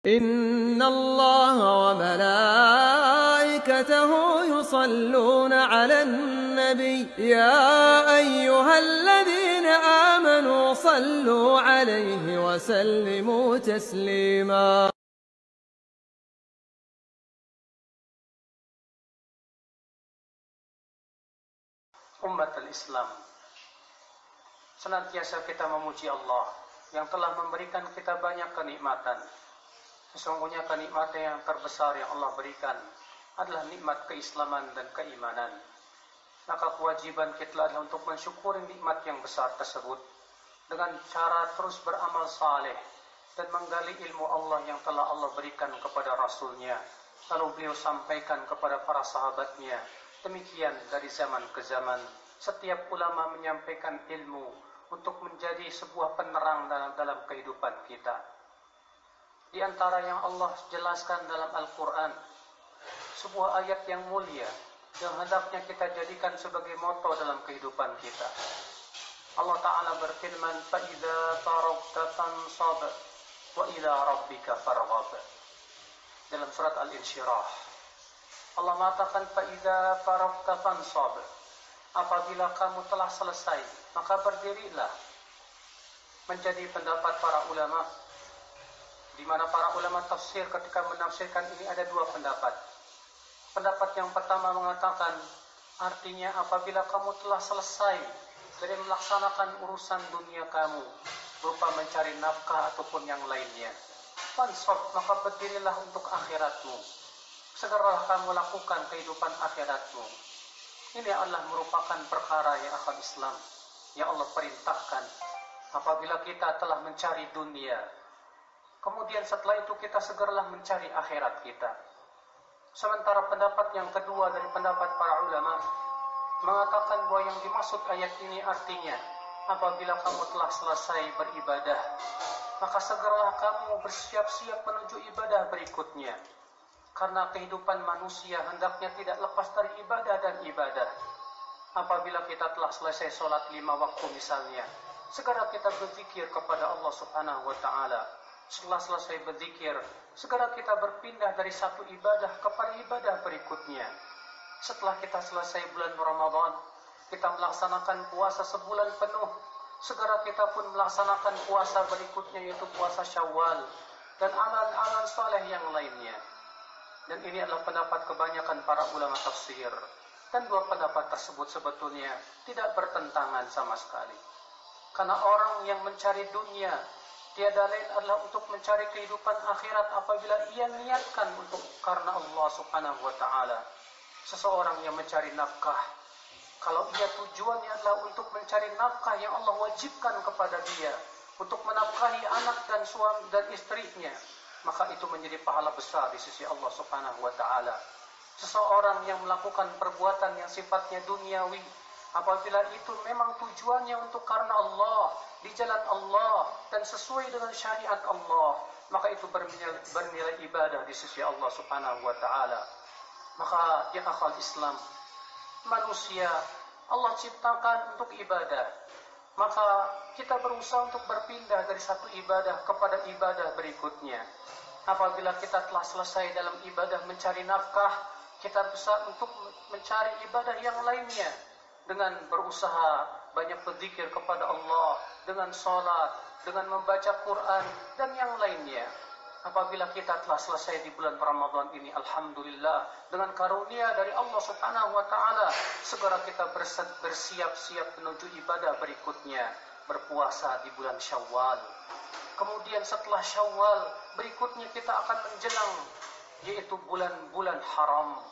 إن الله وملائكته يصلون على النبي يا أيها الذين آمنوا صلوا عليه وسلموا تسليما. Umat al-Islam, senantiasa kita memuji Allah yang telah memberikan kita banyak kenikmatan. Sesungguhnya kenikmatan yang terbesar yang Allah berikan adalah nikmat keislaman dan keimanan. Maka kewajiban kita adalah untuk mensyukuri nikmat yang besar tersebut dengan cara terus beramal saleh dan menggali ilmu Allah yang telah Allah berikan kepada Rasulnya. Lalu beliau sampaikan kepada para sahabatnya. Demikian dari zaman ke zaman, setiap ulama menyampaikan ilmu untuk menjadi sebuah penerang dalam kehidupan kita. Di antara yang Allah jelaskan dalam Al-Quran, sebuah ayat yang mulia yang hendaknya kita jadikan sebagai moto dalam kehidupan kita. Allah Ta'ala berfirman, فَإِذَا فَرَغْتَ فَانْصَبْ وَإِلَى رَبِّكَ فَارْغَبْ. Dalam surat Al-Insyirah, Allah mengatakan, فَإِذَا فَرَغْتَ فَانْصَبْ. Apabila kamu telah selesai, maka berdirilah. Menjadi pendapat para ulama, di mana para ulama tafsir ketika menafsirkan ini ada dua pendapat. Pendapat yang pertama mengatakan, artinya apabila kamu telah selesai dari melaksanakan urusan dunia kamu, berupa mencari nafkah ataupun yang lainnya, fansab, maka berdirilah untuk akhiratmu. Segeralah kamu lakukan kehidupan akhiratmu. Ini adalah merupakan perkara yang akal Islam yang Allah perintahkan apabila kita telah mencari dunia. Kemudian setelah itu kita segeralah mencari akhirat kita. Sementara pendapat yang kedua dari pendapat para ulama mengatakan bahwa yang dimaksud ayat ini artinya apabila kamu telah selesai beribadah, maka segeralah kamu bersiap-siap menuju ibadah berikutnya. Karena kehidupan manusia hendaknya tidak lepas dari ibadah dan ibadah. Apabila kita telah selesai sholat 5 waktu misalnya, segera kita berzikir kepada Allah Subhanahu wa Ta'ala. Setelah selesai berzikir, segera kita berpindah dari satu ibadah kepada ibadah berikutnya. Setelah kita selesai bulan Ramadan, kita melaksanakan puasa sebulan penuh. Segera kita pun melaksanakan puasa berikutnya, yaitu puasa Syawal dan amalan-amalan saleh yang lainnya. Dan ini adalah pendapat kebanyakan para ulama tafsir. Dan dua pendapat tersebut sebetulnya tidak bertentangan sama sekali. Karena orang yang mencari dunia, tiada lain adalah untuk mencari kehidupan akhirat apabila ia niatkan untuk karena Allah Subhanahu wa Ta'ala. Seseorang yang mencari nafkah, kalau ia tujuannya adalah untuk mencari nafkah yang Allah wajibkan kepada dia, untuk menafkahi anak dan suami dan istrinya, maka itu menjadi pahala besar di sisi Allah Subhanahu wa Ta'ala. Seseorang yang melakukan perbuatan yang sifatnya duniawi, apabila itu memang tujuannya untuk karena Allah, di jalan Allah dan sesuai dengan syariat Allah, maka itu bernilai ibadah di sisi Allah Subhanahu wa Ta'ala. Maka ya akhal Islam, manusia Allah ciptakan untuk ibadah. Maka kita berusaha untuk berpindah dari satu ibadah kepada ibadah berikutnya. Apabila kita telah selesai dalam ibadah mencari nafkah, kita berusaha untuk mencari ibadah yang lainnya dengan berusaha banyak berzikir kepada Allah, dengan sholat, dengan membaca Quran dan yang lainnya. Apabila kita telah selesai di bulan Ramadan ini, alhamdulillah, dengan karunia dari Allah Subhanahu wa Ta'ala, segera kita bersiap-siap menuju ibadah berikutnya, berpuasa di bulan Syawal. Kemudian setelah Syawal, berikutnya kita akan menjelang, yaitu bulan-bulan haram,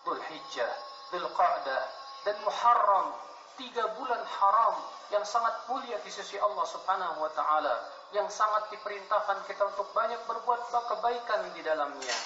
Dzulhijjah, Dzulqa'dah dan Muharram. 3 bulan haram yang sangat mulia di sisi Allah Subhanahu wa Ta'ala, yang sangat diperintahkan kita untuk banyak berbuat kebaikan di dalamnya.